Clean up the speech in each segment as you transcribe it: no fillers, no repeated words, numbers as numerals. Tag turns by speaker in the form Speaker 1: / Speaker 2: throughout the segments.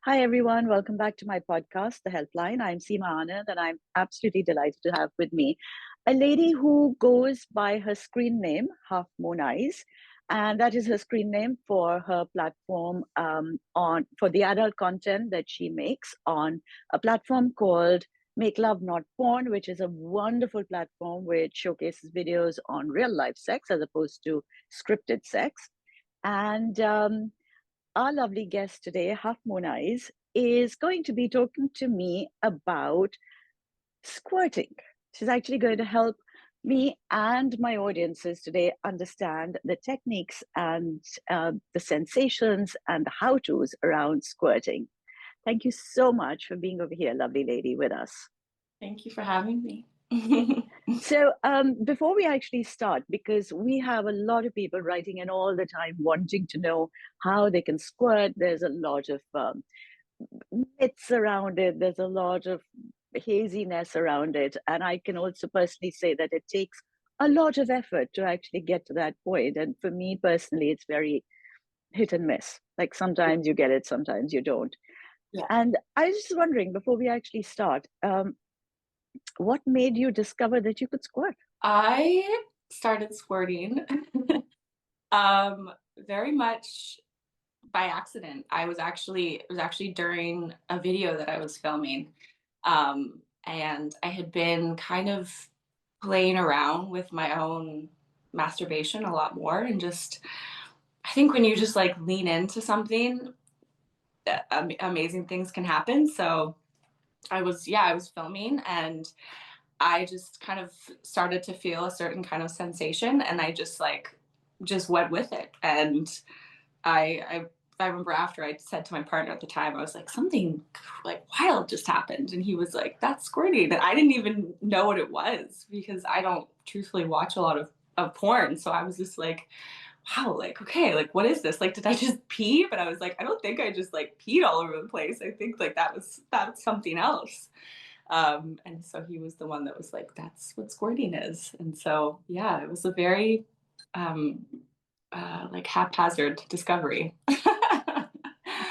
Speaker 1: Hi, everyone. Welcome back to my podcast, The Helpline. I'm Seema Anand, and I'm absolutely delighted to have with me a lady who goes by her screen name, Half Moon Eyes. And that is her screen name for her platform for the adult content that she makes on a platform called MakeLoveNotPorn, which is a wonderful platform which showcases videos on real life sex as opposed to scripted sex. And our lovely guest today, Half Moon Eyes, is going to be talking to me about squirting. She's actually going to help me and my audiences today understand the techniques and the sensations and the how-tos around squirting. Thank you so much for being over here, lovely lady, with us.
Speaker 2: Thank you for having me.
Speaker 1: So before we actually start, because we have a lot of people writing in all the time wanting to know how they can squirt, there's a lot of myths around it. There's a lot of haziness around it. And I can also personally say that it takes a lot of effort to actually get to that point. And for me personally, it's very hit and miss. Like sometimes you get it, sometimes you don't.
Speaker 2: Yeah.
Speaker 1: And I was just wondering, before we actually start, what made you discover that you could squirt?
Speaker 2: I started squirting very much by accident. It was actually during a video that I was filming. And I had been kind of playing around with my own masturbation a lot more, and just I think when you just like lean into something, amazing things can happen. So I was filming, and I just kind of started to feel a certain kind of sensation, and I just went with it. And I remember after I said to my partner at the time, I was like, something like wild just happened. And he was like, that's squirting. And I didn't even know what it was, because I don't truthfully watch a lot of porn. So I was just like, wow, like, okay, like, what is this? Like, did I just pee? But I was like, I don't think I just like peed all over the place. I think like that's something else. And so he was the one that was like, that's what squirting is. And so, yeah, it was a very like haphazard discovery.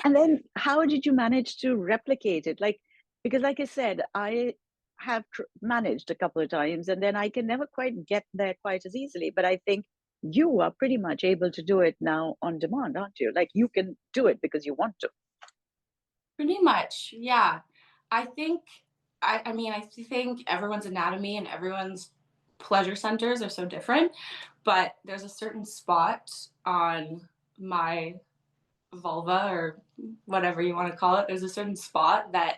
Speaker 1: And then how did you manage to replicate it? Like, because like I said, I have managed a couple of times and then I can never quite get there quite as easily. But I think you are pretty much able to do it now on demand, aren't you? Like you can do it because you want to.
Speaker 2: Pretty much, yeah. I think, I mean, I think everyone's anatomy and everyone's pleasure centers are so different, but there's a certain spot on my vulva, or whatever you want to call it. There's a certain spot that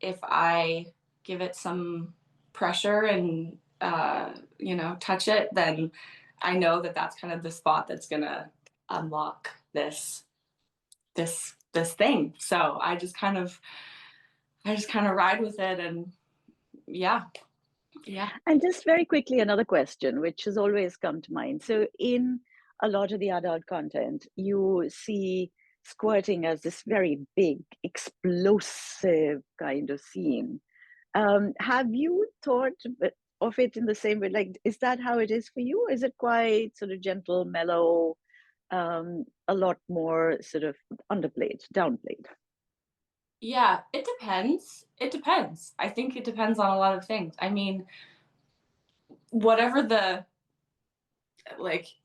Speaker 2: if I give it some pressure and, touch it, then I know that that's kind of the spot that's going to unlock this thing. So I just kind of ride with it, and yeah.
Speaker 1: And just very quickly, another question, which has always come to mind. So in a lot of the adult content, you see squirting as this very big, explosive kind of scene. Have you thought of it in the same way? Like, is that how it is for you? Is it quite sort of gentle, mellow, a lot more sort of underplayed, downplayed?
Speaker 2: Yeah, it depends. It depends. I think it depends on a lot of things. I mean, whatever the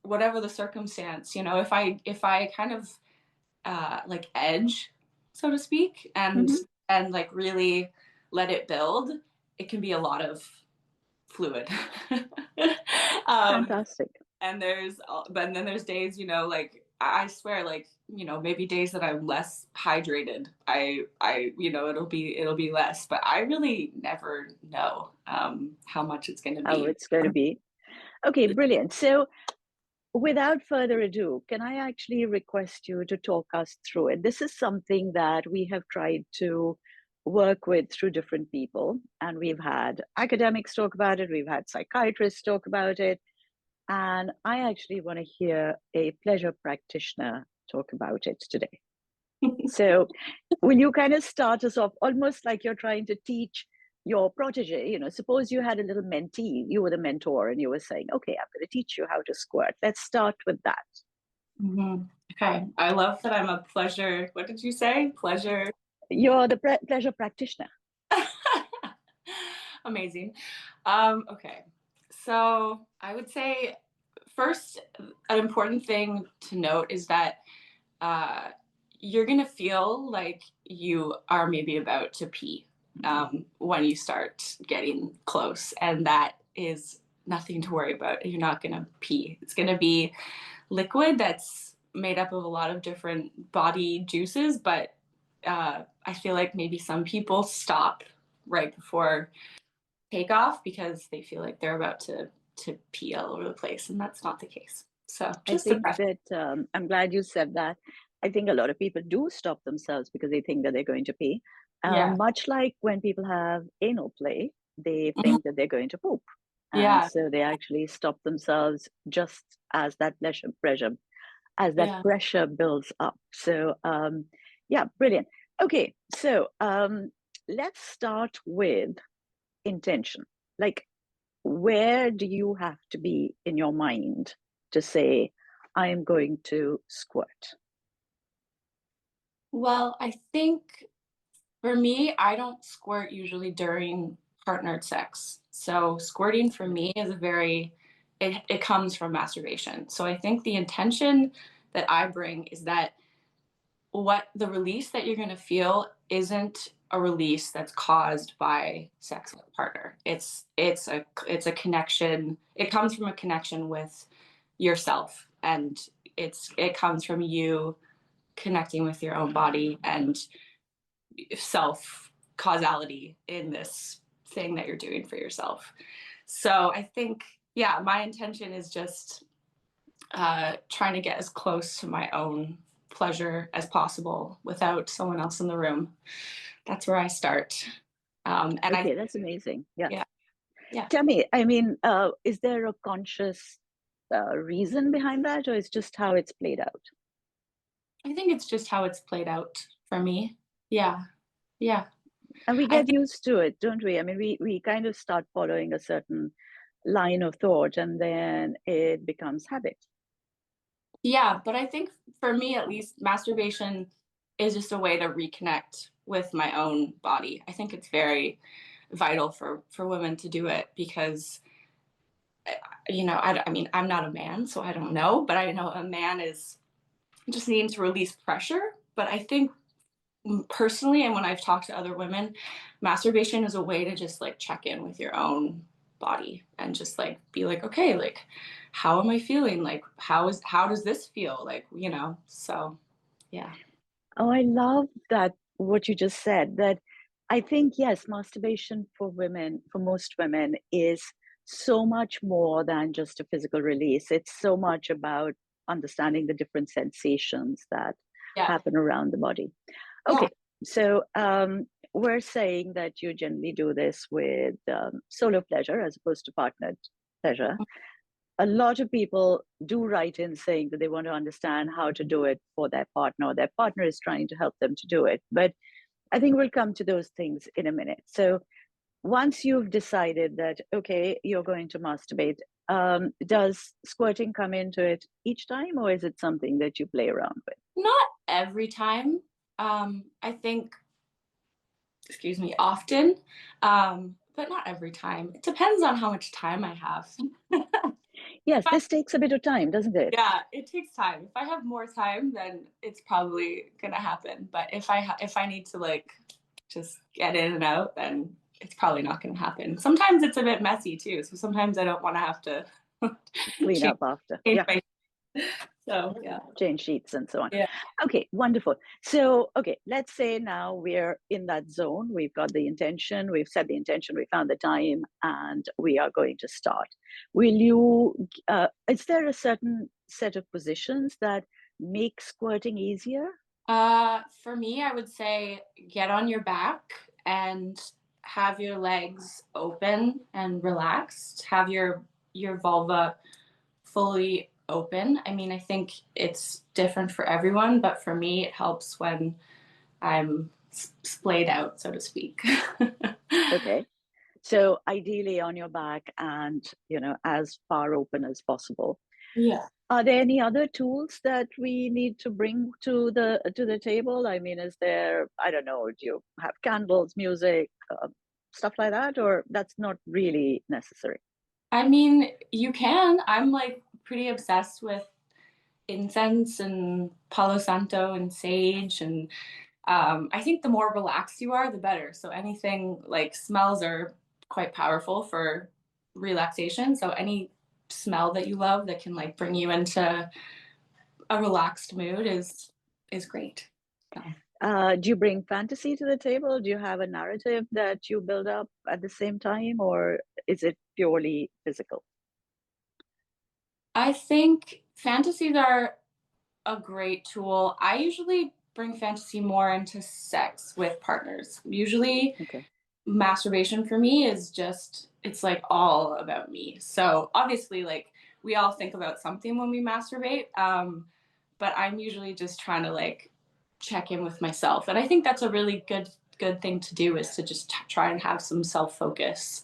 Speaker 2: whatever the circumstance, if I kind of like edge, so to speak, and
Speaker 1: Mm-hmm.
Speaker 2: like really let it build, it can be a lot of fluid. um
Speaker 1: Fantastic.
Speaker 2: and then there's days, like I swear, like, maybe days that I'm less hydrated, it'll be less, but I really never know how much it's going to
Speaker 1: How
Speaker 2: be.
Speaker 1: it's going to be. Okay, brilliant. So without further ado, can I actually request you to talk us through it? This is something that we have tried to work with through different people, and we've had academics talk about it, we've had psychiatrists talk about it, and I actually want to hear a pleasure practitioner talk about it today. So, will you kind of start us off almost like you're trying to teach your protege? Suppose you had a little mentee, you were the mentor, and you were saying, okay, I'm going to teach you how to squirt. Let's start with that.
Speaker 2: Okay. I love that I'm a pleasure. What did you say? Pleasure.
Speaker 1: You're the pleasure practitioner.
Speaker 2: Amazing. Okay. So I would say first, an important thing to note is that uh, you're going to feel like you are maybe about to pee when you start getting close. And that is nothing to worry about. You're not going to pee. It's going to be liquid that's made up of a lot of different body juices, but I feel like maybe some people stop right before takeoff because they feel like they're about to pee all over the place, and that's not the case. So
Speaker 1: I
Speaker 2: just a
Speaker 1: think that I'm glad you said that. I think a lot of people do stop themselves because they think that they're going to pee.
Speaker 2: yeah.
Speaker 1: Much like when people have anal play, they
Speaker 2: Mhm.
Speaker 1: think that they're going to poop. And
Speaker 2: Yeah.
Speaker 1: so they actually stop themselves just as that pressure builds up. So yeah, brilliant. Okay, so let's start with intention. Like, where do you have to be in your mind to say, I am going to squirt?
Speaker 2: Well, I think for me, I don't squirt usually during partnered sex. So squirting for me is it comes from masturbation. So I think the intention that I bring is that what the release that you're going to feel isn't a release that's caused by sex with a partner. It's a connection. It comes from a connection with yourself, and it comes from you connecting with your own body and self causality in this thing that you're doing for yourself. So I think, yeah, my intention is just trying to get as close to my own pleasure as possible without someone else in the room. That's where I start. And I,
Speaker 1: Okay, that's amazing. Yeah.
Speaker 2: yeah, yeah.
Speaker 1: Tell me, I mean, is there a conscious reason behind that, or is just how it's played out?
Speaker 2: I think it's just how it's played out for me. Yeah, yeah.
Speaker 1: And we
Speaker 2: I
Speaker 1: get
Speaker 2: think,
Speaker 1: used to it, don't we? I mean, we kind of start following a certain line of thought and then it becomes habit.
Speaker 2: yeah, but I think for me at least, masturbation is just a way to reconnect with my own body. I think it's very vital for women to do it because I mean, I'm not a man, so I don't know, but I know a man is just needing to release pressure. But I think personally, and when I've talked to other women, masturbation is a way to just like check in with your own body and just like be like, okay, like how am I feeling? Like how does this feel? Like, so yeah.
Speaker 1: Oh, I love that what you just said. That I think, yes, masturbation for women, for most women, is so much more than just a physical release. It's so much about understanding the different sensations that
Speaker 2: Yeah.
Speaker 1: happen around the body.
Speaker 2: Yeah.
Speaker 1: Okay, so we're saying that you generally do this with solo pleasure as opposed to partnered pleasure. A lot of people do write in saying that they want to understand how to do it for their partner, or their partner is trying to help them to do it. But I think we'll come to those things in a minute. So once you've decided that, okay, you're going to masturbate, does squirting come into it each time, or is it something that you play around with?
Speaker 2: Not every time. I think, excuse me, often. But not every time. It depends on how much time I have.
Speaker 1: Yes, this takes a bit of time, doesn't it?
Speaker 2: Yeah, it takes time. If I have more time, then it's probably gonna happen. But if I need to like just get in and out, then it's probably not gonna happen. Sometimes it's a bit messy too. So sometimes I don't want to have to
Speaker 1: Clean
Speaker 2: change,
Speaker 1: up after.
Speaker 2: change
Speaker 1: Yeah.
Speaker 2: my. So yeah,
Speaker 1: Change sheets and so on.
Speaker 2: yeah.
Speaker 1: Okay, wonderful. So, okay, let's say now we're in that zone. We've got the intention, we've set the intention, we found the time, and we are going to start. Is there a certain set of positions that make squirting easier?
Speaker 2: For me, I would say get on your back and have your legs open and relaxed. Have your vulva fully open. I mean, I think it's different for everyone, but for me, it helps when I'm splayed out, so to speak.
Speaker 1: Okay. So ideally on your back and, as far open as possible.
Speaker 2: Yeah.
Speaker 1: Are there any other tools that we need to bring to the table? I mean, is there, I don't know, do you have candles, music, stuff like that, or that's not really necessary?
Speaker 2: I mean, you can. I'm like pretty obsessed with incense and Palo Santo and sage. And I think the more relaxed you are, the better. So anything like smells are quite powerful for relaxation. So any smell that you love that can like bring you into a relaxed mood is great. So.
Speaker 1: Do you bring fantasy to the table? Do you have a narrative that you build up at the same time, or is it purely physical?
Speaker 2: I think fantasies are a great tool. I usually bring fantasy more into sex with partners. Usually
Speaker 1: Okay.
Speaker 2: masturbation for me is just it's like all about me. So obviously like we all think about something when we masturbate. But I'm usually just trying to like check in with myself. And I think that's a really good thing to do is to just try and have some self-focus.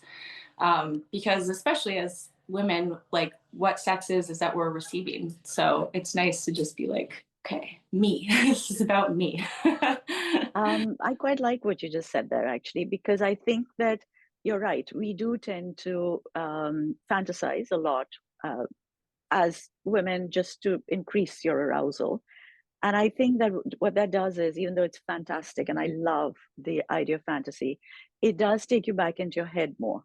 Speaker 2: Because especially as women, like what sex is that we're receiving. So it's nice to just be like, okay, me. This is about me.
Speaker 1: I quite like what you just said there, actually, because I think that you're right. We do tend to fantasize a lot uh, as women just to increase your arousal. And I think that what that does is, even though it's fantastic and I love the idea of fantasy, it does take you back into your head more.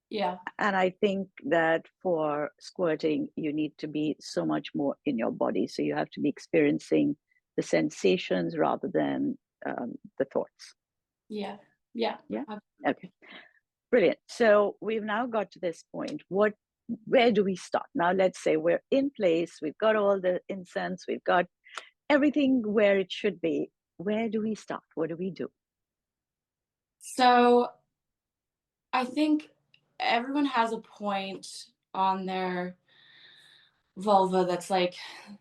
Speaker 2: Yeah.
Speaker 1: And I think that for squirting, you need to be so much more in your body. So you have to be experiencing the sensations rather than the thoughts.
Speaker 2: Yeah. Yeah.
Speaker 1: Yeah. Okay. Brilliant. So we've now got to this point. Where do we start? Now, let's say we're in place. We've got all the incense. We've got everything where it should be. Where do we start? What do we do?
Speaker 2: So I think everyone has a point on their vulva that's like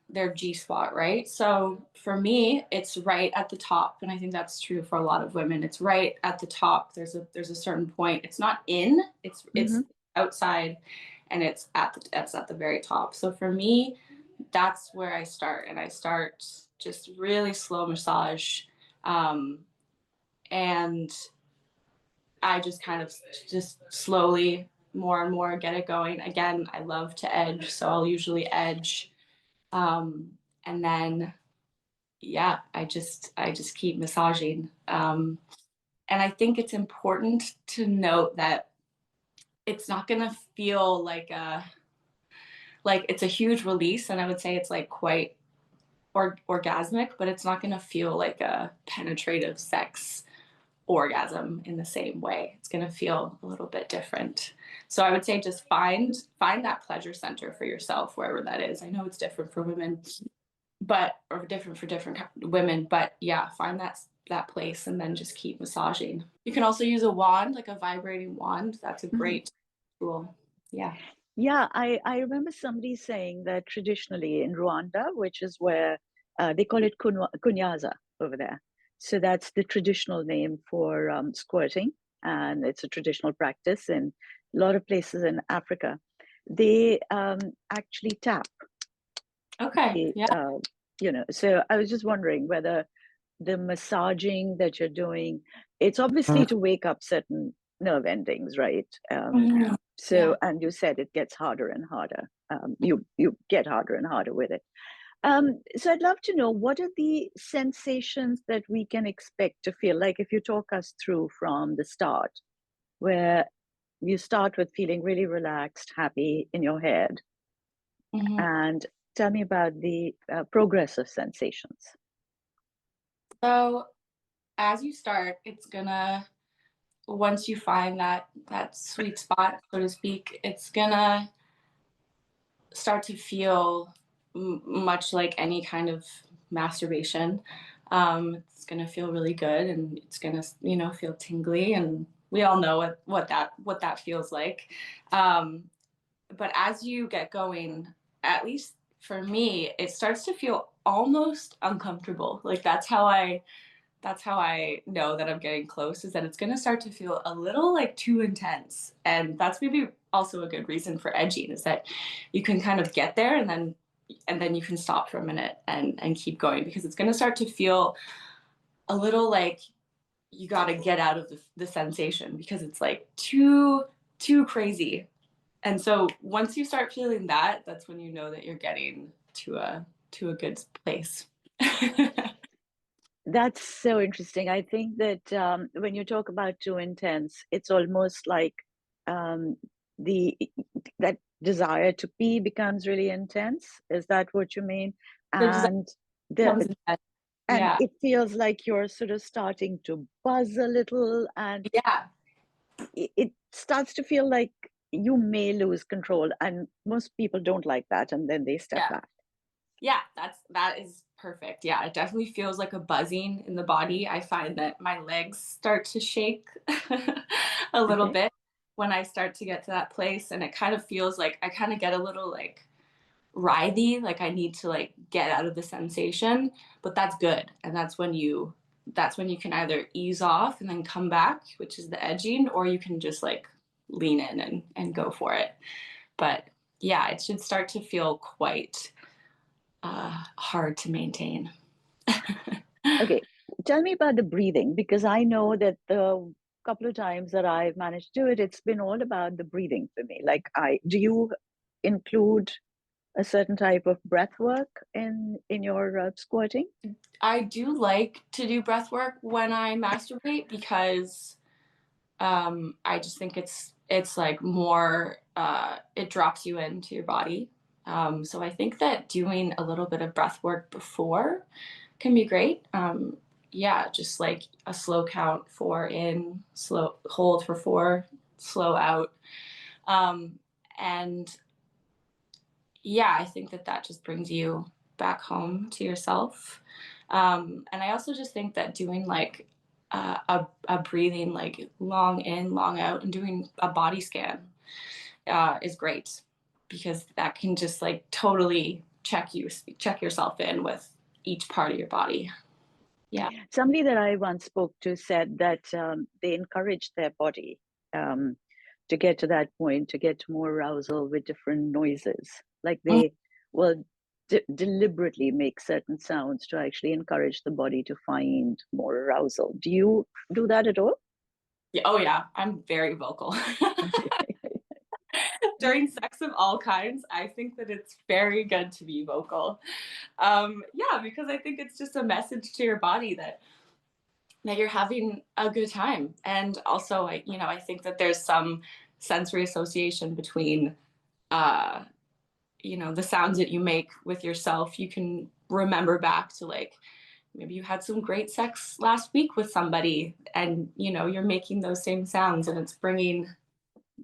Speaker 2: their G spot, right? So for me, it's right at the top, and I think that's true for a lot of women. It's right at the top. There's a certain point. It's not in. It's
Speaker 1: Hmm.
Speaker 2: outside, and it's at the very top. So for me, that's where I start, and I start just really slow massage, um, and I just kind of just slowly more and more get it going. Again, I love to edge, so I'll usually edge, and then yeah, I just keep massaging. And I think it's important to note that it's not gonna feel like it's a huge release, and I would say it's like quite orgasmic, but it's not gonna feel like a penetrative sex orgasm in the same way. It's going to feel a little bit different. So I would say just find that pleasure center for yourself wherever that is. I know it's different for women, but or different for different women, but yeah, find that place and then just keep massaging. You can also use a wand, like a vibrating wand. That's a
Speaker 1: Hmm.
Speaker 2: great tool. Yeah.
Speaker 1: Yeah, I remember somebody saying that traditionally in Rwanda, which is where they call it kunyaza over there. So that's the traditional name for squirting, and it's a traditional practice in a lot of places in Africa. They actually tap
Speaker 2: Okay.
Speaker 1: the,
Speaker 2: Yeah.
Speaker 1: so I was just wondering whether the massaging that you're doing, it's obviously to wake up certain nerve endings, right?
Speaker 2: Mhm.
Speaker 1: So,
Speaker 2: Yeah.
Speaker 1: and you said it gets harder and harder. You get harder and harder with it. So I'd love to know what are the sensations that we can expect to feel like if you talk us through from the start, where you start with feeling really relaxed, happy in your head,
Speaker 2: Mhm.
Speaker 1: and tell me about the progressive sensations.
Speaker 2: So as you start, it's gonna once you find that sweet spot, so to speak, it's gonna start to feel much like any kind of masturbation. It's gonna feel really good, and it's gonna feel tingly, and we all know what that feels like. Um, but as you get going, at least for me, it starts to feel almost uncomfortable. Like that's how I know that I'm getting close is that it's going to start to feel a little like too intense. And that's maybe also a good reason for edging is that you can kind of get there and then then you can stop for a minute and keep going, because it's going to start to feel a little like you got to get out of the sensation, because it's like too crazy. And so once you start feeling that, that's when you know that you're getting to a good place.
Speaker 1: That's so interesting. I think that when you talk about too intense, it's almost like um, the that desire to pee becomes really intense. Is that what you mean?
Speaker 2: The desire
Speaker 1: And the
Speaker 2: comes in that.
Speaker 1: and
Speaker 2: Yeah.
Speaker 1: it feels like you're sort of starting to buzz a little, and
Speaker 2: Yeah.
Speaker 1: it starts to feel like you may lose control. And most people don't like that, and then they step
Speaker 2: Yeah.
Speaker 1: back.
Speaker 2: Yeah, that is perfect. Yeah, it definitely feels like a buzzing in the body. I find that my legs start to shake a little
Speaker 1: Okay.
Speaker 2: bit when I start to get to that place, and it kind of feels like I kind of get a little like writhy, like I need to like get out of the sensation, but that's good. And that's when you can either ease off and then come back, which is the edging, or you can just like lean in and go for it. But yeah, it should start to feel quite hard to maintain.
Speaker 1: Okay, tell me about the breathing, because I know that the couple of times that I've managed to do it, it's been all about the breathing for me. Like, I do you include a certain type of breath work in your squirting?
Speaker 2: I do like to do breath work when I masturbate, because I just think it's like more it drops you into your body. So I think that doing a little bit of breath work before can be great. Yeah, just like a slow count, 4 in, slow hold for 4, slow out. Um, and yeah, I think that that just brings you back home to yourself. And I also just think that doing like a breathing, like long in, long out, and doing a body scan is great, because that can just like totally check yourself in with each part of your body. Yeah.
Speaker 1: Somebody that I once spoke to said that they encourage their body um, to get to that point, to get more arousal with different noises. Like they will deliberately make certain sounds to actually encourage the body to find more arousal. Do you do that at all?
Speaker 2: Yeah, oh yeah, I'm very vocal. During sex of all kinds, I think that it's very good to be vocal. Yeah, because I think it's just a message to your body that you're having a good time. And also, I think that there's some sensory association between, uh, the sounds that you make with yourself. You can remember back to like maybe you had some great sex last week with somebody, and you're making those same sounds, and it's bringing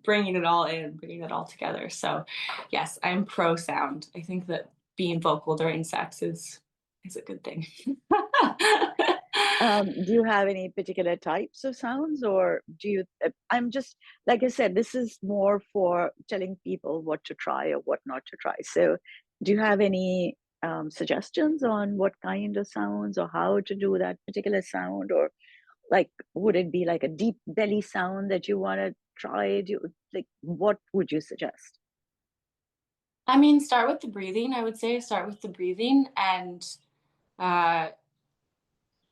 Speaker 2: it all in, bringing it all together. So, yes, I'm pro sound. I think that being vocal during sex is a good thing.
Speaker 1: Do you have any particular types of sounds, or do you? I'm just, like I said, this is more for telling people what to try or what not to try. So, do you have any suggestions on what kind of sounds or how to do that particular sound, or like, would it be like a deep belly sound that you want to try? Do you, like, what would you suggest?
Speaker 2: I mean, start with the breathing. I would say start with the breathing, and uh,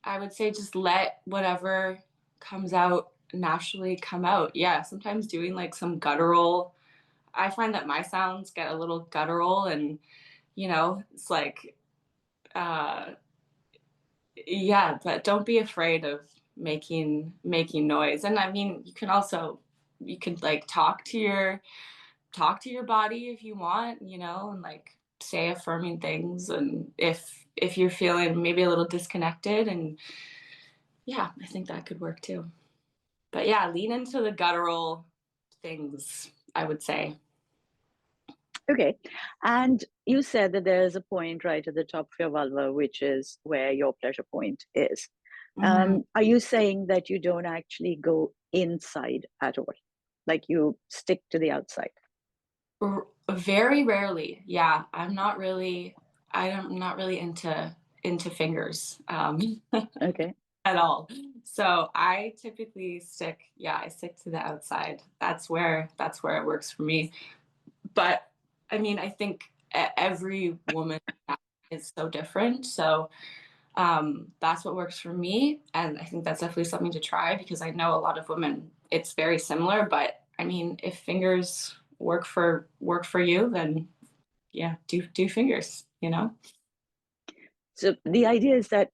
Speaker 2: I would say just let whatever comes out naturally come out. Yeah, sometimes doing like some guttural. I find that my sounds get a little guttural, and it's like, uh, yeah, but don't be afraid of making noise. And I mean, you could like talk to your body if you want, and like say affirming things, and if you're feeling maybe a little disconnected, and yeah, I think that could work too. But yeah, lean into the guttural things, I would say.
Speaker 1: Okay. And you said that there's a point right at the top of your vulva, which is where your pleasure point is.
Speaker 2: Mhm.
Speaker 1: Are you saying that you don't actually go inside at all? Like you stick to the outside?
Speaker 2: Very rarely. Yeah, I'm not really into fingers
Speaker 1: Okay.
Speaker 2: at all. So I typically I stick to the outside. That's where it works for me. But I mean, I think every woman is so different. So that's what works for me. And I think that's definitely something to try, because I know a lot of women, it's very similar. But I mean, if fingers work for you, then yeah, do fingers, you know?
Speaker 1: So the idea is that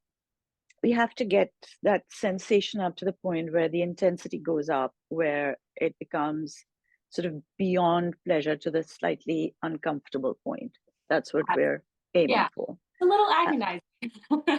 Speaker 1: we have to get that sensation up to the point where the intensity goes up, where it becomes sort of beyond pleasure to the slightly uncomfortable point. That's what we're aiming
Speaker 2: Yeah,
Speaker 1: for.
Speaker 2: a little
Speaker 1: A
Speaker 2: agonizing.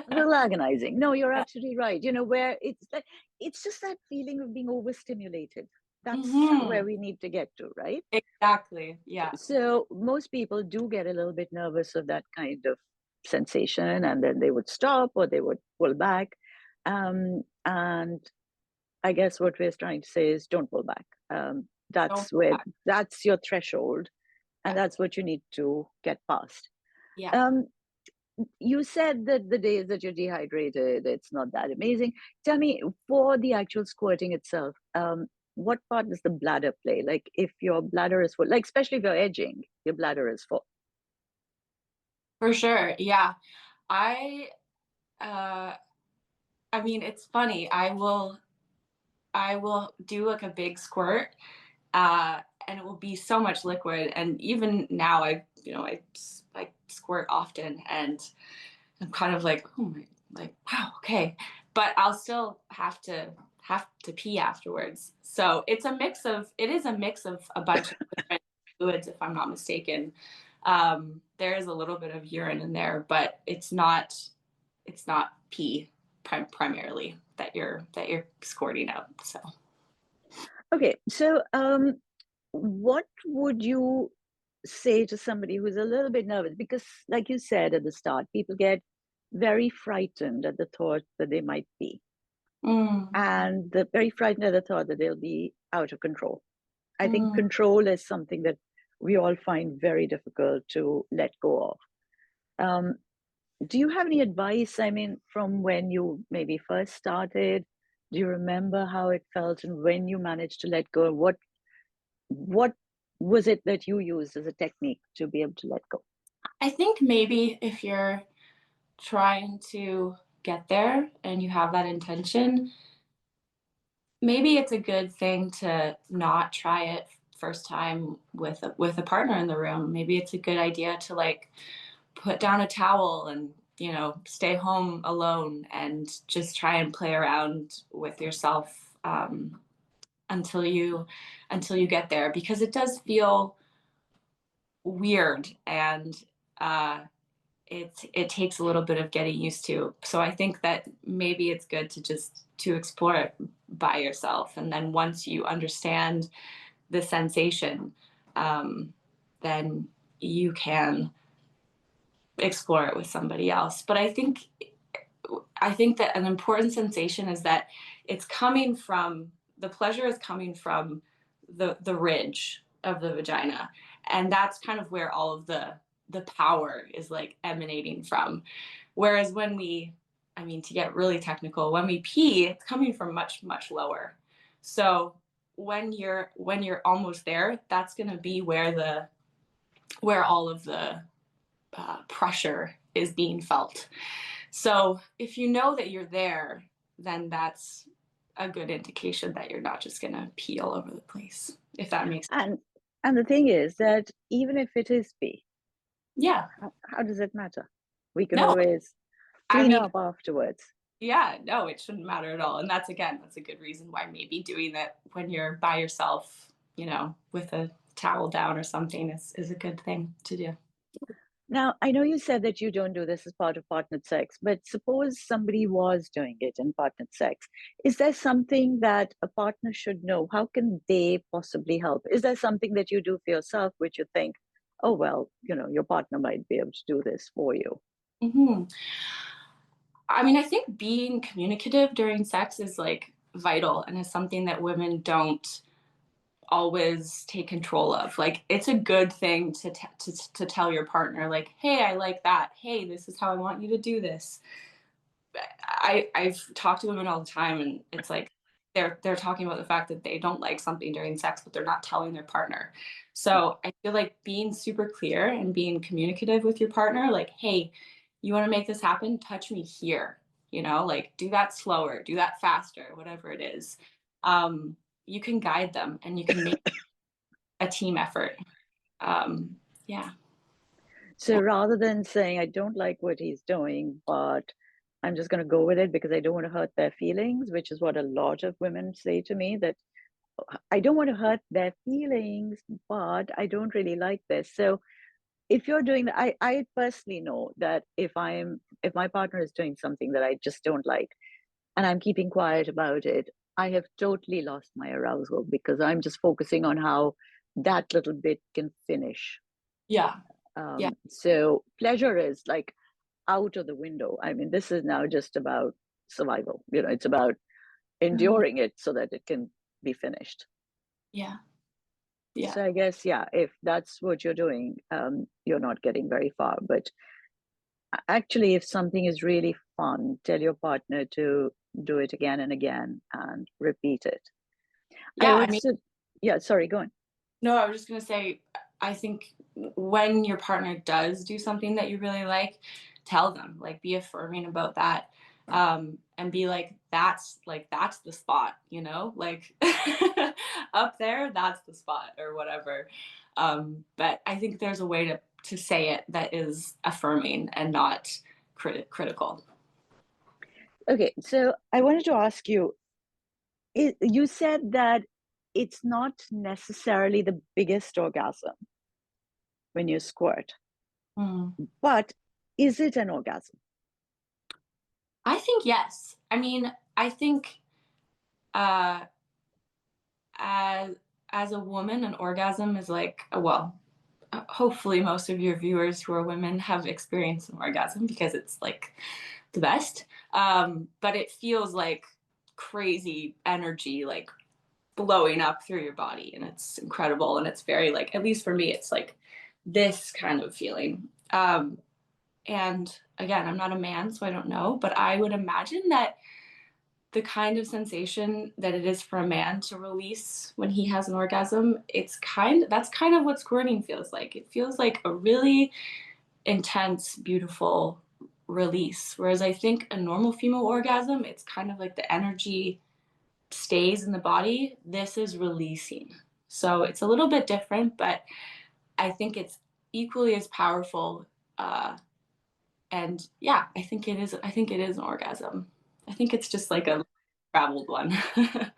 Speaker 1: little agonizing. No, you're
Speaker 2: Yeah.
Speaker 1: absolutely right. You know, where it's like, it's just that feeling of being overstimulated. That's
Speaker 2: Hmm.
Speaker 1: where we need to get to, right?
Speaker 2: Exactly. Yeah.
Speaker 1: So most people do get a little bit nervous of that kind of sensation, and then they would stop or they would pull back. And I guess what we're trying to say is don't pull back.
Speaker 2: Don't
Speaker 1: That's
Speaker 2: pull
Speaker 1: where
Speaker 2: back.
Speaker 1: that's your threshold, and
Speaker 2: Yeah.
Speaker 1: that's what you need to get past.
Speaker 2: Yeah.
Speaker 1: Um, you said that the days that you're dehydrated, it's not that amazing. Tell me, for the actual squirting itself, what part does the bladder play? Like, if your bladder is full, like especially if you're edging, your bladder is full.
Speaker 2: For sure. Yeah. I uh I mean, it's funny. I will do like a big squirt, and it will be so much liquid. And even now, I squirt often, and I'm kind of like, oh my, like wow, okay, but I'll still have to pee afterwards. So it is a mix of a bunch of different fluids, if I'm not mistaken. There is a little bit of urine in there, but it's not pee primarily that you're squirting out. So
Speaker 1: Okay, so what would you say to somebody who's a little bit nervous? Because, like you said at the start, people get very frightened at the thought that they might be,
Speaker 2: mm,
Speaker 1: and they're very frightened at the thought that they'll be out of control. I think
Speaker 2: mm.
Speaker 1: control is something that we all find very difficult to let go of. Um, do you have any advice? I mean, from when you maybe first started, do you remember how it felt, and when you managed to let go? What was it that you used as a technique to be able to let go?
Speaker 2: I think maybe if you're trying to get there and you have that intention, maybe it's a good thing to not try it first time with a partner in the room. Maybe it's a good idea to like put down a towel and stay home alone and just try and play around with yourself, until you get there, because it does feel weird, and it takes a little bit of getting used to. So I think that maybe it's good to just to explore it by yourself, and then once you understand the sensation, then you can explore it with somebody else. But I think that an important sensation is that it's coming from the pleasure is coming from the ridge of the vagina, and that's kind of where all of the power is like emanating from. Whereas when I mean, to get really technical, when we pee, it's coming from much lower. So when you're almost there, that's going to be where all of the pressure is being felt. So if you know that you're there, then that's a good indication that you're not just gonna pee all over the place, if that makes sense.
Speaker 1: And the thing is that even if it is pee,
Speaker 2: Yeah.
Speaker 1: how does it matter? We can
Speaker 2: No,
Speaker 1: always
Speaker 2: I
Speaker 1: clean
Speaker 2: mean,
Speaker 1: up afterwards.
Speaker 2: yeah, no, it shouldn't matter at all. And that's a good reason why maybe doing that when you're by yourself, with a towel down or something is a good thing to do.
Speaker 1: Now, I know you said that you don't do this as part of partnered sex, but suppose somebody was doing it in partnered sex. Is there something that a partner should know? How can they possibly help? Is there something that you do for yourself which you think, oh, well, your partner might be able to do this for you?
Speaker 2: Hmm. I mean, I think being communicative during sex is like vital, and is something that women don't always take control of. Like, it's a good thing to tell your partner, like, hey, I like that, hey, this is how I want you to do this. I've talked to women all the time, and it's like they're talking about the fact that they don't like something during sex, but they're not telling their partner. So I feel like being super clear and being communicative with your partner, like, hey, you want to make this happen? Touch me here. You know, like do that slower, do that faster, whatever it is. You can guide them and you can make a team effort. Yeah.
Speaker 1: So rather than saying, I don't like what he's doing, but I'm just going to go with it because I don't want to hurt their feelings, which is what a lot of women say to me, that I don't want to hurt their feelings, but I don't really like this. So if you're doing that, I personally know that if my partner is doing something that I just don't like and I'm keeping quiet about it, I have totally lost my arousal because I'm just focusing on how that little bit can finish.
Speaker 2: Yeah. Yeah.
Speaker 1: So pleasure is like out of the window. I mean, this is now just about survival. It's about
Speaker 2: Mhm.
Speaker 1: enduring it so that it can be finished.
Speaker 2: Yeah. Yeah.
Speaker 1: So I guess, yeah, if that's what you're doing, you're not getting very far. But actually, if something is really fun, tell your partner to do it again and again and repeat it. I
Speaker 2: Yeah. I mean,
Speaker 1: also, yeah, sorry, go on.
Speaker 2: no, I was just going to say, I think when your partner does do something that you really like, tell them, like, be affirming about that. And be like, that's the spot, like up there, that's the spot or whatever. But I think there's a way to say it that is affirming and not critical.
Speaker 1: Okay, so I wanted to ask you, you said that it's not necessarily the biggest orgasm when you squirt,
Speaker 2: Mm.
Speaker 1: but is it an orgasm?
Speaker 2: I think yes. I mean, I think uh, as as a woman, an orgasm is like well, hopefully most of your viewers who are women have experienced an orgasm because it's like the best. But it feels like crazy energy, like blowing up through your body, and it's incredible. And it's very like, at least for me, it's like this kind of feeling. And again, I'm not a man, so I don't know, but I would imagine that the kind of sensation that it is for a man to release when he has an orgasm, that's kind of what squirting feels like. It feels like a really intense, beautiful release. Whereas I think a normal female orgasm, it's kind of like the energy stays in the body. This is releasing. So it's a little bit different, but I think it's equally as powerful. And yeah, I think it is an orgasm. I think it's just like a traveled one.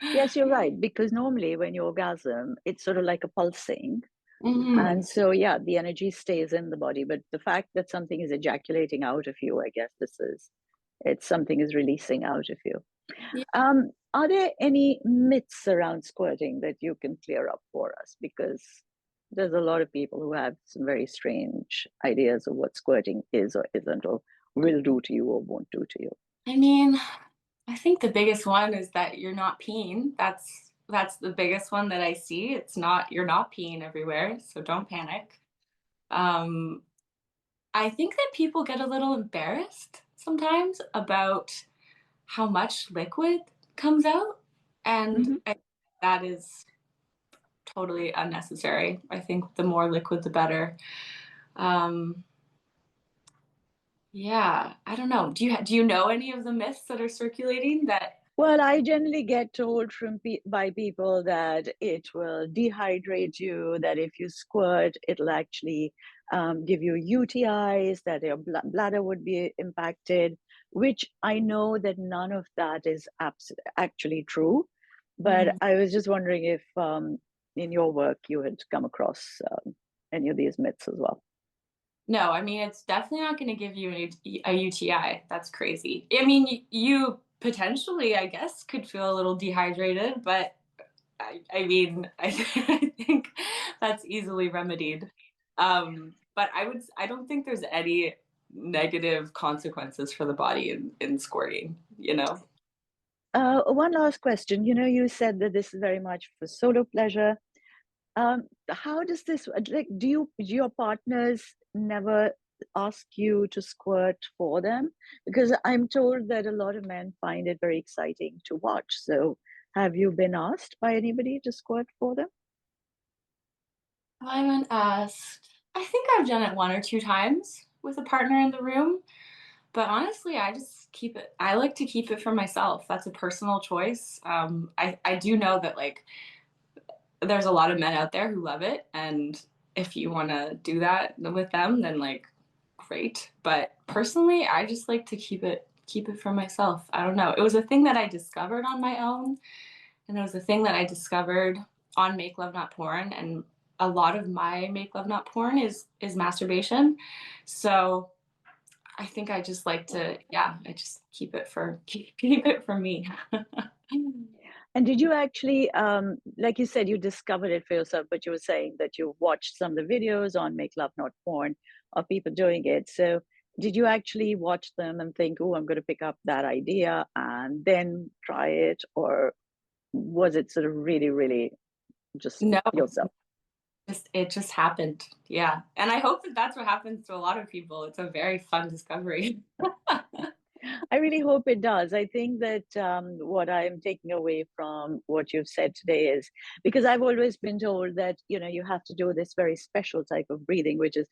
Speaker 1: Yes, you're right, because normally when you orgasm, it's sort of like a pulsing.
Speaker 2: Hmm.
Speaker 1: And so, yeah, the energy stays in the body. But the fact that something is ejaculating out of you, I guess it's something is releasing out of you.
Speaker 2: Yeah.
Speaker 1: Are there any myths around squirting that you can clear up for us? Because there's a lot of people who have some very strange ideas of what squirting is or isn't, or will do to you or won't do to you.
Speaker 2: I mean, I think the biggest one is that you're not peeing. That's the biggest one that I see. You're not peeing everywhere, so don't panic. Um, I think that people get a little embarrassed sometimes about how much liquid comes out, and
Speaker 1: Mm-hmm.
Speaker 2: that is totally unnecessary. I think the more liquid, the better. Um, yeah, I don't know. Do you know any of the myths that are circulating that?
Speaker 1: Well, I generally get told by people that it will dehydrate you, that if you squirt, it'll actually give you UTIs, that your bladder would be impacted, which I know that none of that is actually true. But
Speaker 2: Mhm.
Speaker 1: I was just wondering if in your work you had come across any of these myths as well.
Speaker 2: No, I mean, it's definitely not going to give you a UTI. That's crazy. I mean, you potentially, I guess, could feel a little dehydrated, but I mean, I think that's easily remedied. But I don't think there's any negative consequences for the body in squirting.
Speaker 1: One last question. You said that this is very much for solo pleasure. How does this like? Do your partners never ask you to squirt for them? Because I'm told that a lot of men find it very exciting to watch. So Have you been asked by anybody to squirt for them?
Speaker 2: I haven't asked. I think I've done it one or two times with a partner in the room, but honestly, I just keep it. I like to keep it for myself. That's a personal choice. I do know that like there's a lot of men out there who love it, and if you want to do that with them, then like great. But personally, I just like to keep it for myself. I don't know. It was a thing that I discovered on my own, and it was a thing that I discovered on Make Love Not Porn, and a lot of my Make Love Not Porn is masturbation. So I think I just like to, yeah, I just keep it for me.
Speaker 1: And did you actually, like you said, you discovered it for yourself, but you were saying that you watched some of the videos on Make Love Not Porn of people doing it. So did you actually watch them and think, oh, I'm going to pick up that idea and then try it? Or was it sort of really, really just
Speaker 2: No,
Speaker 1: yourself?
Speaker 2: just it just happened. Yeah. And I hope that that's what happens to a lot of people. It's a very fun discovery.
Speaker 1: I really hope it does. I think that what I'm taking away from what you've said today is because I've always been told that, you have to do this very special type of breathing, which is,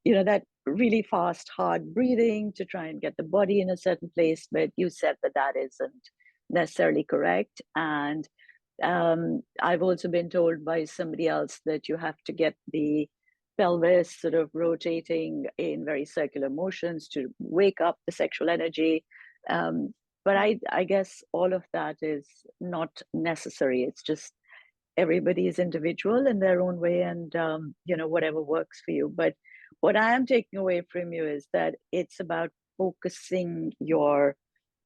Speaker 1: that really fast, hard breathing to try and get the body in a certain place. But you said that that isn't necessarily correct. And I've also been told by somebody else that you have to get the pelvis sort of rotating in very circular motions to wake up the sexual energy. But I guess all of that is not necessary. It's just everybody is individual in their own way, and whatever works for you. But what I am taking away from you is that it's about focusing your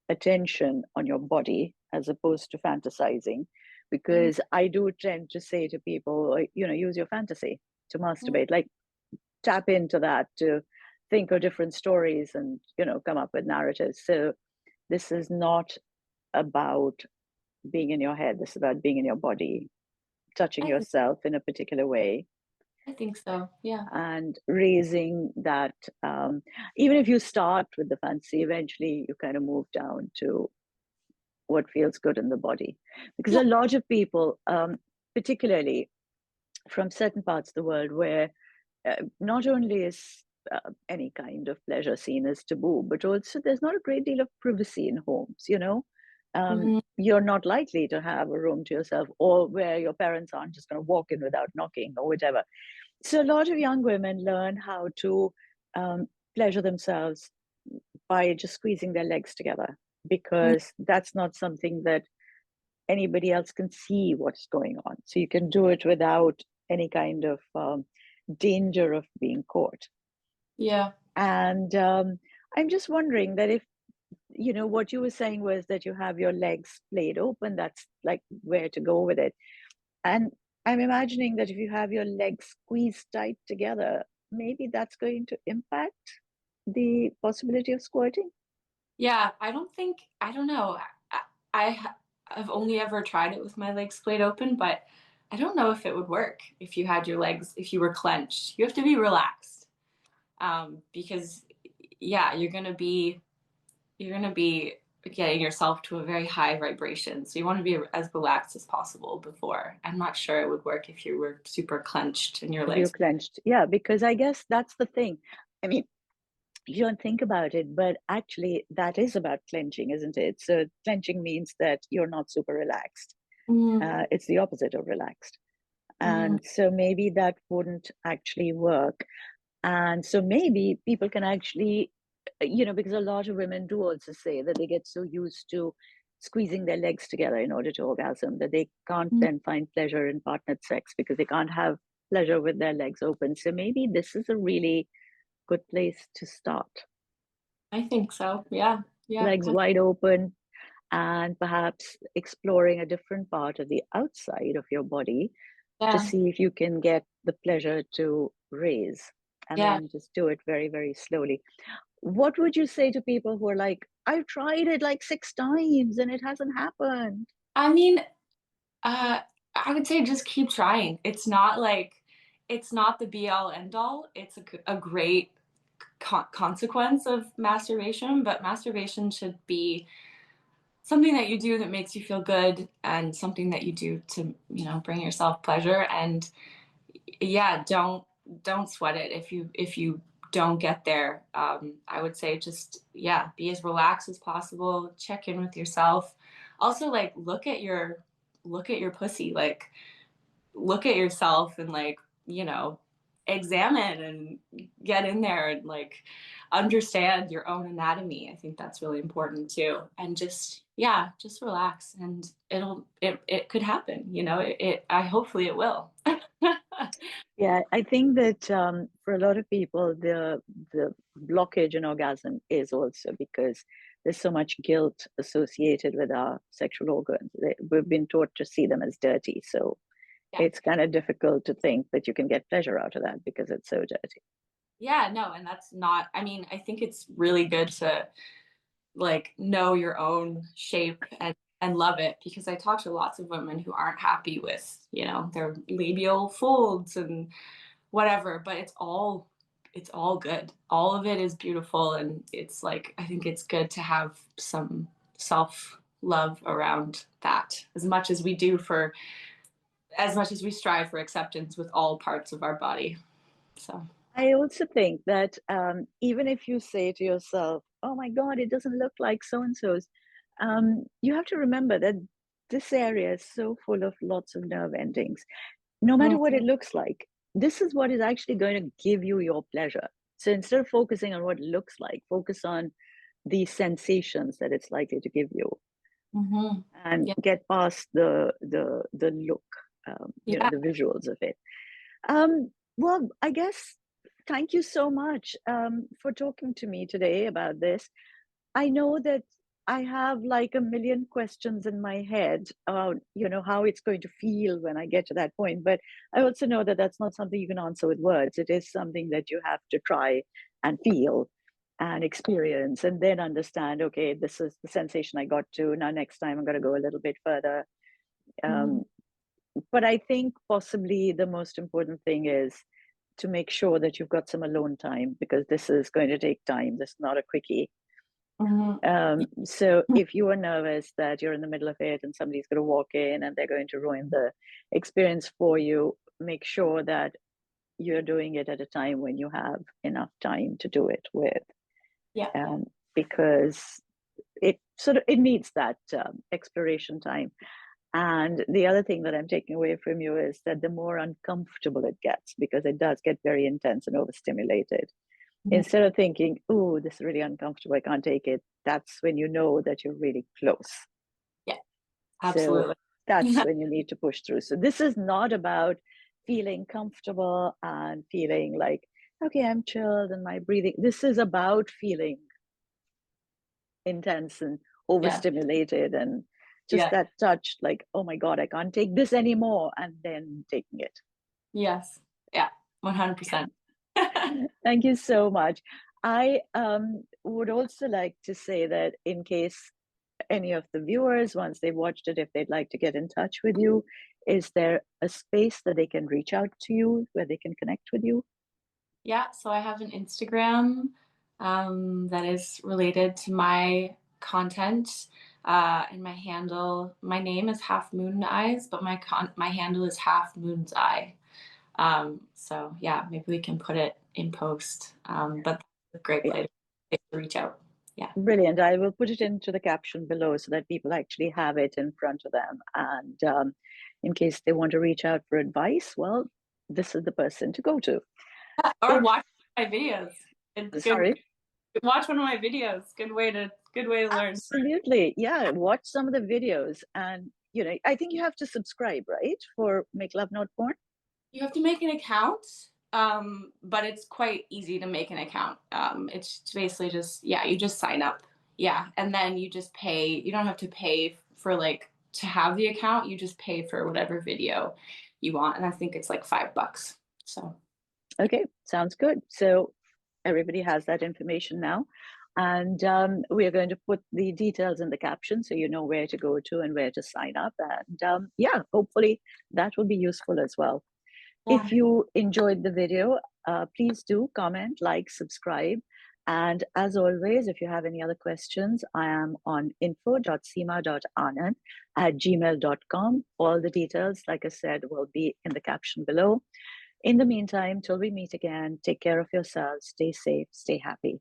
Speaker 1: attention on your body as opposed to fantasizing, because I do tend to say to people, use your fantasy to masturbate, like tap into that to think of different stories and come up with narratives. So this is not about being in your head, this is about being in your body, touching
Speaker 2: I think
Speaker 1: yourself in a particular way
Speaker 2: I think so. Yeah.
Speaker 1: and raising that. Even if you start with the fantasy, eventually you kind of move down to what feels good in the body. Because
Speaker 2: Yeah.
Speaker 1: a lot of people, particularly from certain parts of the world where not only is any kind of pleasure seen as taboo, but also there's not a great deal of privacy in homes.
Speaker 2: Mhm.
Speaker 1: You're not likely to have a room to yourself, or where your parents aren't just going to walk in without knocking or whatever. So a lot of young women learn how to pleasure themselves by just squeezing their legs together, because that's not something that anybody else can see what's going on. So you can do it without any kind of danger of being caught.
Speaker 2: Yeah.
Speaker 1: And I'm just wondering that if, what you were saying was that you have your legs played open, that's like where to go with it. And I'm imagining that if you have your legs squeezed tight together, maybe that's going to impact the possibility of squirting.
Speaker 2: Yeah, I don't know. I've only ever tried it with my legs splayed open, but I don't know if it would work if you had your legs, if you were clenched. You have to be relaxed. Because yeah, you're gonna be getting yourself to a very high vibration. So you want to be as relaxed as possible before. I'm not sure it would work if you were super clenched in your
Speaker 1: If you're
Speaker 2: legs.
Speaker 1: clenched. Yeah, because I guess that's the thing. I mean, you don't think about it, but actually that is about clenching, isn't it? So clenching means that you're not super relaxed.
Speaker 2: Mm,
Speaker 1: It's the opposite of relaxed.
Speaker 2: mm,
Speaker 1: And so maybe that wouldn't actually work. And so maybe people can actually, because a lot of women do also say that they get so used to squeezing their legs together in order to orgasm that they can't
Speaker 2: mm.
Speaker 1: then find pleasure in partnered sex because they can't have pleasure with their legs open. So maybe this is a really good place to start.
Speaker 2: I think so. Yeah. Yeah.
Speaker 1: Legs wide open, and perhaps exploring a different part of the outside of your body to
Speaker 2: Yeah.
Speaker 1: see if you can get the pleasure to raise, and
Speaker 2: Yeah.
Speaker 1: then just do it very, very slowly. What would you say to people who are like, I've tried it like 6 times and it hasn't happened?
Speaker 2: I mean, Uh, I would say just keep trying. It's not the be all end all. It's a great consequence of masturbation, but masturbation should be something that you do that makes you feel good, and something that you do to, bring yourself pleasure. And yeah, don't sweat it if you don't get there. I would say just, yeah, be as relaxed as possible, check in with yourself. Also, like, look at your pussy, like, look at yourself and, like, examine and get in there and, like, understand your own anatomy. I think that's really important too. And just, yeah, just relax, and it could happen, I hopefully it will.
Speaker 1: Yeah, I think that for a lot of people, the blockage in orgasm is also because there's so much guilt associated with our sexual organs. We've been taught to see them as dirty, so
Speaker 2: Yeah.
Speaker 1: it's kind of difficult to think that you can get pleasure out of that because it's so dirty.
Speaker 2: Yeah, no, and that's not, I mean, I think it's really good to, like, know your own shape and love it, because I talk to lots of women who aren't happy with, their labial folds and whatever, but it's all good. All of it is beautiful, and it's like, I think it's good to have some self love around that, as much as we strive for acceptance with all parts of our body. So,
Speaker 1: I also think that even if you say to yourself, "Oh my God, it doesn't look like so and so's," you have to remember that this area is so full of lots of nerve endings. No matter
Speaker 2: mm,
Speaker 1: what it looks like, this is what is actually going to give you your pleasure. So instead of focusing on what it looks like, focus on the sensations that it's likely to give you,
Speaker 2: mhm.
Speaker 1: and
Speaker 2: Yeah,
Speaker 1: get past the look,
Speaker 2: yeah.
Speaker 1: the visuals of it. Well, I guess thank you so much for talking to me today about this. I know that I have like a million questions in my head about, how it's going to feel when I get to that point. But I also know that that's not something you can answer with words. It is something that you have to try and feel and experience and then understand, okay, this is the sensation I got to. Now, next time I'm going to go a little bit further.
Speaker 2: Mhm,
Speaker 1: Um, but I think possibly the most important thing is to make sure that you've got some alone time, because this is going to take time. This is not a quickie.
Speaker 2: mhm.
Speaker 1: So if you are nervous that you're in the middle of it and somebody's going to walk in and they're going to ruin the experience for you, make sure that you're doing it at a time when you have enough time to do it with,
Speaker 2: Yeah.
Speaker 1: um, because it needs that exploration time. And the other thing that I'm taking away from you is that the more uncomfortable it gets, because it does get very intense and overstimulated,
Speaker 2: Mhm.
Speaker 1: instead of thinking, "Oh, this is really uncomfortable, I can't take it," that's when you know that you're really close.
Speaker 2: Yeah,
Speaker 1: So
Speaker 2: absolutely.
Speaker 1: that's when you need to push through. So this is not about feeling comfortable and feeling like, okay, I'm chilled and my breathing. This is about feeling intense and
Speaker 2: Yeah.
Speaker 1: overstimulated and just
Speaker 2: Yeah.
Speaker 1: that touch, like, oh my God, I can't take this anymore, and then taking it.
Speaker 2: Yes. Yeah. 100%.
Speaker 1: Thank you so much. I would also like to say that in case any of the viewers, once they've watched it, if they'd like to get in touch with you, is there a space that they can reach out to you where they can connect with you?
Speaker 2: Yeah, so I have an Instagram, that is related to my content, and my name is Half Moon Eyes, but my handle is Half Moon's Eye. So yeah, maybe we can put it in post. But that's a great
Speaker 1: Yeah,
Speaker 2: place to reach out. Yeah.
Speaker 1: brilliant. I will put it into the caption below so that people actually have it in front of them. And in case they want to reach out for advice, well, this is the person to go to.
Speaker 2: Or
Speaker 1: If,
Speaker 2: watch my videos. It's good.
Speaker 1: sorry,
Speaker 2: Watch one of my videos. Good way to learn.
Speaker 1: absolutely. Yeah, watch some of the videos. And, I think you have to subscribe, right? For Make Love Not Porn.
Speaker 2: You have to make an account, but it's quite easy to make an account. It's basically just, yeah, you just sign up. Yeah, and then you just pay. You don't have to pay for, like, to have the account. You just pay for whatever video you want, and I think it's like $5. So
Speaker 1: Okay, sounds good. So everybody has that information now. And we are going to put the details in the caption so you know where to go to and where to sign up. And yeah, hopefully that will be useful as well.
Speaker 2: yeah,
Speaker 1: If you enjoyed the video, please do comment, like, subscribe. And as always, if you have any other questions, I am on info.seema.anand at gmail.com. All the details, like I said, will be in the caption below. In the meantime, till we meet again, take care of yourselves, stay safe, stay happy.